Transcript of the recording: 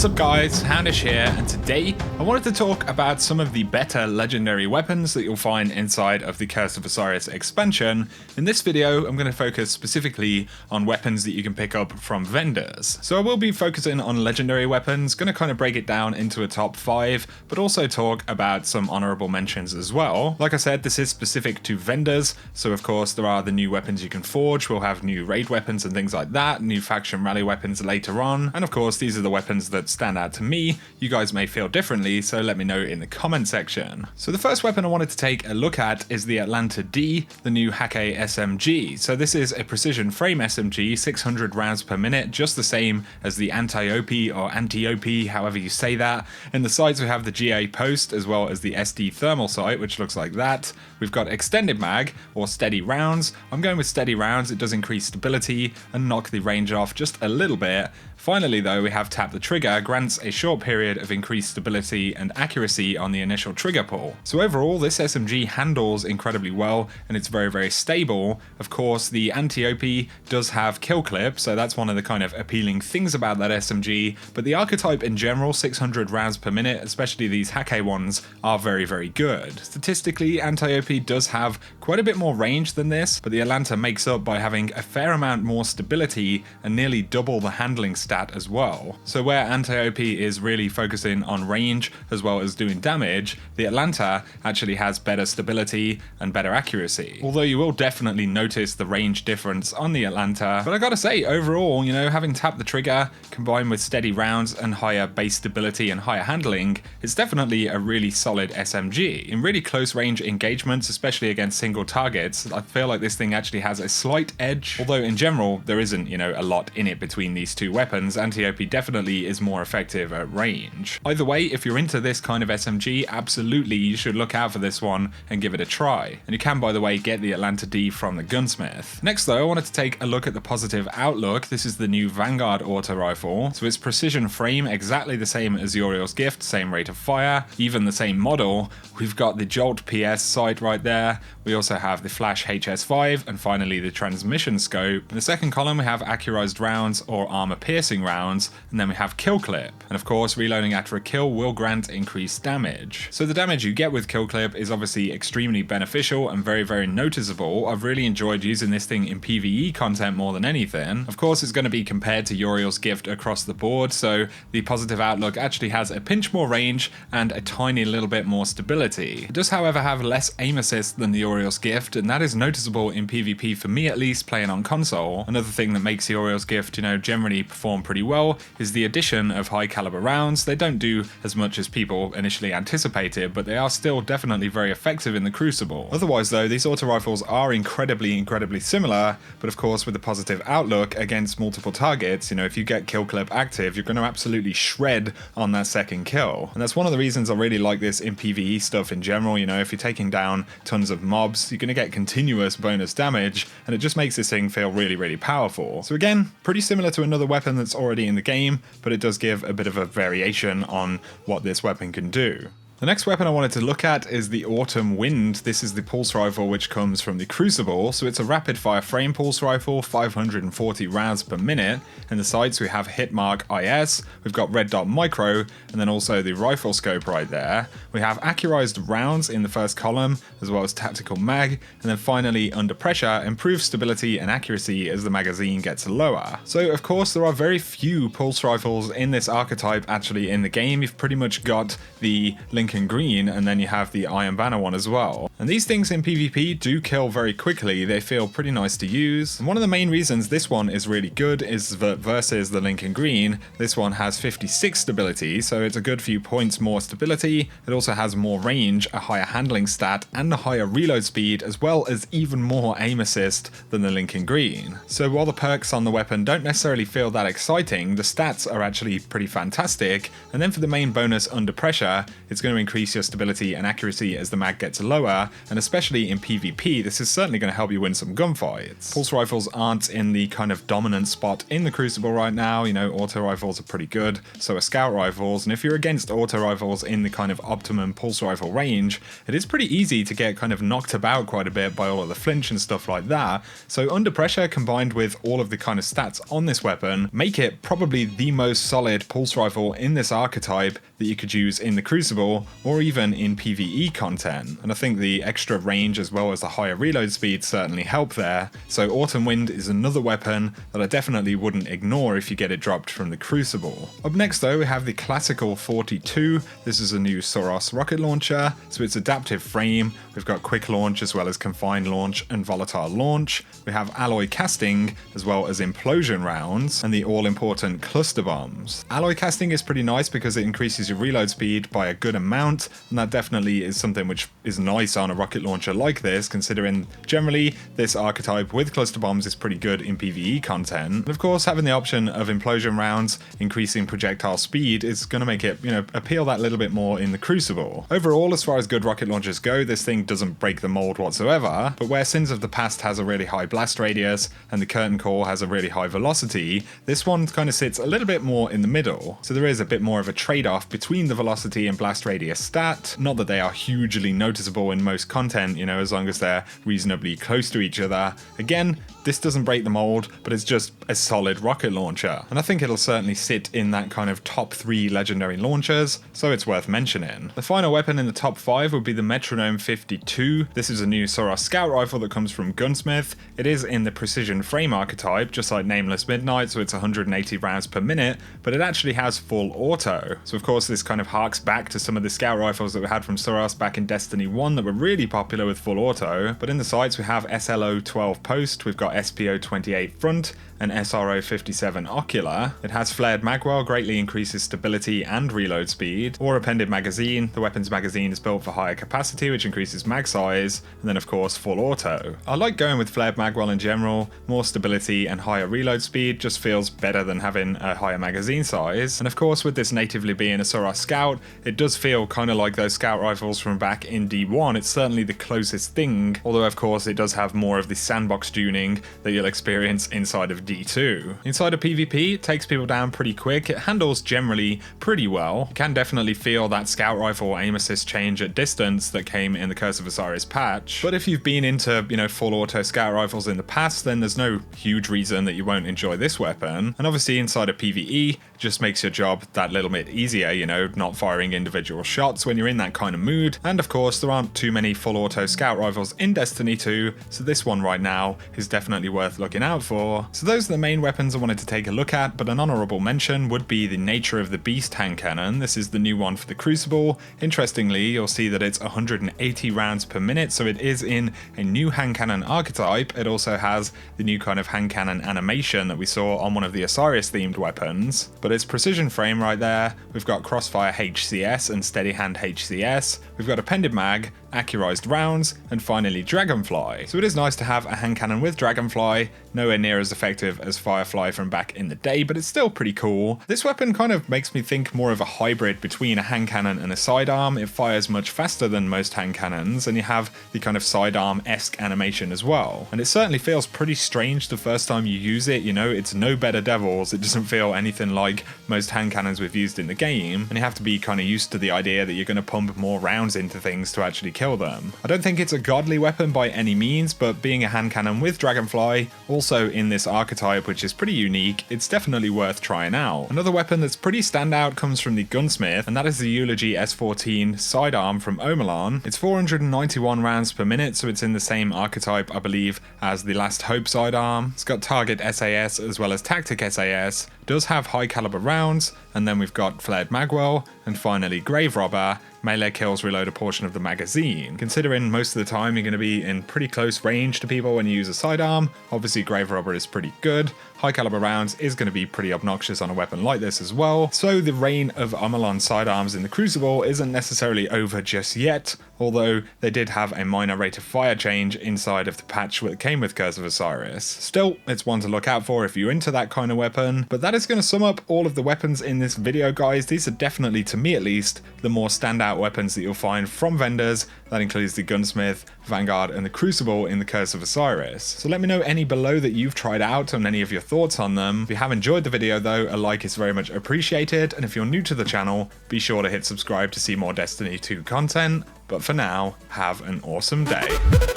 What's up guys, Houndish here, and today I wanted to talk about some of the better legendary weapons that you'll find inside of the Curse of Osiris expansion. In this video I'm going to focus specifically on weapons that you can pick up from vendors. So I will be focusing on legendary weapons, going to kind of break it down into a top 5, but also talk about some honorable mentions as well. Like I said, this is specific to vendors, so of course there are the new weapons you can forge, we'll have new raid weapons and things like that, new faction rally weapons later on, and of course these are the weapons that stand out to me. You guys may feel differently, so let me know in the comment section. So the first weapon I wanted to take a look at is the Atlanta D, the new Hake SMG. So this is a precision frame SMG, 600 rounds per minute, just the same as the anti-OP or anti-OP, however you say that. In the sights we have the GA post as well as the SD thermal sight, which looks like that. We've got extended mag or steady rounds. I'm going with steady rounds, it does increase stability and knock the range off just a little bit. Finally though, we have tap the trigger, grants a short period of increased stability and accuracy on the initial trigger pull. So overall this SMG handles incredibly well and it's very stable. Of course the anti-OP does have kill clip, so that's one of the kind of appealing things about that SMG, but the archetype in general, 600 rounds per minute, especially these Hake ones, are very good. Statistically, anti-OP does have quite a bit more range than this, but the Atlanta makes up by having a fair amount more stability and nearly double the handling stat as well. So where anti-OP is really focusing on range as well as doing damage, the Atlanta actually has better stability and better accuracy. Although you will definitely notice the range difference on the Atlanta, but I gotta say overall, you know, having tapped the trigger combined with steady rounds and higher base stability and higher handling, it's definitely a really solid SMG. In really close range engagements, especially against single targets, I feel like this thing actually has a slight edge, although in general there isn't, you know, a lot in it between these two weapons. Anti-OP definitely is more effective at range. Either way, if you're into this kind of SMG, absolutely you should look out for this one and give it a try. And you can, by the way, get the Atlanta D from the gunsmith. Next though, I wanted to take a look at the positive outlook. This is the new Vanguard auto rifle. So it's precision frame, exactly the same as Uriel's gift, same rate of fire, even the same model. We've got the Jolt PS sight right there. We also have the Flash HS5 and finally the transmission scope. In the second column we have accurized rounds or armor piercing rounds, and then we have kill clip. And of course reloading after a kill will grant increased damage. So the damage you get with kill clip is obviously extremely beneficial and very noticeable. I've really enjoyed using this thing in PvE content more than anything. Of course it's going to be compared to Uriel's gift across the board, so the positive outlook actually has a pinch more range and a tiny little bit more stability. It does however have less aim assist than the Uriel's gift, and that is noticeable in PvP for me at least playing on console. Another thing that makes the Uriel's gift, you know, generally perform pretty well is the addition of high caliber rounds. They don't do as much as people initially anticipated, but they are still definitely very effective in the Crucible. Otherwise though, these auto rifles are incredibly similar, but of course with the positive outlook against multiple targets, you know, if you get kill clip active, you're going to absolutely shred on that second kill. And that's one of the reasons I really like this in PvE stuff in general. You know, if you're taking down tons of mobs, you're going to get continuous bonus damage, and it just makes this thing feel really powerful. So again, pretty similar to another weapon that's already in the game, but it does give a bit of a variation on what this weapon can do. The next weapon I wanted to look at is the Autumn Wind. This is the pulse rifle which comes from the Crucible, so it's a rapid fire frame pulse rifle, 540 rounds per minute. In the sights we have Hitmark IS, we've got red dot micro, and then also the rifle scope right there. We have accurized rounds in the first column, as well as tactical mag, and then finally under pressure, improved stability and accuracy as the magazine gets lower. So of course there are very few pulse rifles in this archetype actually in the game. You've pretty much got the Lincoln Green, and then you have the Iron Banner one as well. And these things in PvP do kill very quickly, they feel pretty nice to use. And one of the main reasons this one is really good is that versus the Lincoln Green, this one has 56 stability, so it's a good few points more stability. It also has more range, a higher handling stat, and a higher reload speed, as well as even more aim assist than the Lincoln Green. So while the perks on the weapon don't necessarily feel that exciting, the stats are actually pretty fantastic. And then for the main bonus under pressure, it's going to increase your stability and accuracy as the mag gets lower, and especially in PvP, this is certainly going to help you win some gunfights. Pulse rifles aren't in the kind of dominant spot in the Crucible right now. You know, auto rifles are pretty good, so are scout rifles, and if you're against auto rifles in the kind of optimum pulse rifle range, it is pretty easy to get kind of knocked about quite a bit by all of the flinch and stuff like that. So under pressure combined with all of the kind of stats on this weapon make it probably the most solid pulse rifle in this archetype that you could use in the Crucible or even in PvE content. And I think the extra range as well as the higher reload speed certainly help there. So Autumn Wind is another weapon that I definitely wouldn't ignore if you get it dropped from the Crucible. Up next though, we have the classical 42. This is a new Soros rocket launcher, so it's adaptive frame. We've got quick launch as well as confined launch and volatile launch. We have alloy casting as well as implosion rounds and the all-important cluster bombs. Alloy casting is pretty nice because it increases your reload speed by a good amount, and that definitely is something which is nice on a rocket launcher like this, considering generally this archetype with cluster bombs is pretty good in PvE content. And of course, having the option of implosion rounds increasing projectile speed is going to make it, you know, appeal that little bit more in the Crucible. Overall, as far as good rocket launchers go, this thing doesn't break the mold whatsoever, but where Sins of the Past has a really high blast radius and the Curtain Core has a really high velocity, this one kind of sits a little bit more in the middle. So there is a bit more of a trade-off between the velocity and blast radius stat. Not that they are hugely noticeable in most content, you know, as long as they're reasonably close to each other. Again, this doesn't break the mold, but it's just a solid rocket launcher. And I think it'll certainly sit in that kind of top 3 legendary launchers, so it's worth mentioning. The final weapon in the top 5 would be the Metronome 52. This is a new Soros scout rifle that comes from Gunsmith. It is in the precision frame archetype, just like Nameless Midnight, so it's 180 rounds per minute, but it actually has full auto. So of course this kind of harks back to some of the scout rifles that we had from Soros back in Destiny 1 that were really popular with full auto. But in the sights we have SLO 12 post, we've got SPO 28 front, and SRO 57 ocular. It has flared magwell, greatly increases stability and reload speed. Or appended magazine. The weapon's magazine is built for higher capacity, which increases mag size, and then of course full auto. I like going with flared magwell in general. More stability and higher reload speed just feels better than having a higher magazine size. And of course with this natively being a Soros scout, it does feel kind of like those scout rifles from back in D1. It's certainly the closest thing, although of course it does have more of the sandbox tuning that you'll experience inside of D2. Inside of PvP, it takes people down pretty quick. It handles generally pretty well. You can definitely feel that scout rifle aim assist change at distance that came in the Curse of Osiris patch. But if you've been into, you know, full auto scout rifles in the past, then there's no huge reason that you won't enjoy this weapon. And obviously inside of PvE, just makes your job that little bit easier, you know, not firing individual shots when you're in that kind of mood. And of course, there aren't too many full auto scout rifles in Destiny 2, so this one right now is definitely worth looking out for. So those are the main weapons I wanted to take a look at, but an honorable mention would be the Nature of the Beast hand cannon. This is the new one for the Crucible. Interestingly, you'll see that it's 180 rounds per minute, so it is in a new hand cannon archetype. It also has the new kind of hand cannon animation that we saw on one of the Osiris themed weapons, but it's precision frame right there. We've got crossfire HCS and steady hand HCS. We've got appended mag, accurized rounds, and finally Dragonfly. So it is nice to have a hand cannon with Dragonfly, nowhere near as effective as Firefly from back in the day, but it's still pretty cool. This weapon kind of makes me think more of a hybrid between a hand cannon and a sidearm. It fires much faster than most hand cannons, and you have the kind of sidearm-esque animation as well. And it certainly feels pretty strange the first time you use it, you know, it's no better devils, it doesn't feel anything like most hand cannons we've used in the game, and you have to be kind of used to the idea that you're going to pump more rounds into things to actually kill them. I don't think it's a godly weapon by any means, but being a hand cannon with Dragonfly, also in this archetype which is pretty unique, it's definitely worth trying out. Another weapon that's pretty standout comes from the Gunsmith, and that is the Eulogy S14 sidearm from Omelon. It's 491 rounds per minute, so it's in the same archetype I believe as the Last Hope sidearm. It's got target SAS as well as tactic SAS, does have high caliber rounds, and then we've got flared magwell, and finally Grave Robber. Melee kills reload a portion of the magazine. Considering most of the time you're going to be in pretty close range to people when you use a sidearm, obviously Grave Robber is pretty good. High caliber rounds is going to be pretty obnoxious on a weapon like this as well. So the reign of Omelon sidearms in the Crucible isn't necessarily over just yet, although they did have a minor rate of fire change inside of the patch that came with Curse of Osiris. Still, it's one to look out for if you're into that kind of weapon, but that is going to sum up all of the weapons in this video, guys. These are definitely, to me at least, the more standout weapons that you'll find from vendors. That includes the Gunsmith, Vanguard, and the Crucible in the Curse of Osiris. So let me know any below that you've tried out and any of your thoughts on them. If you have enjoyed the video though, a like is very much appreciated, and if you're new to the channel, be sure to hit subscribe to see more Destiny 2 content. But for now, have an awesome day.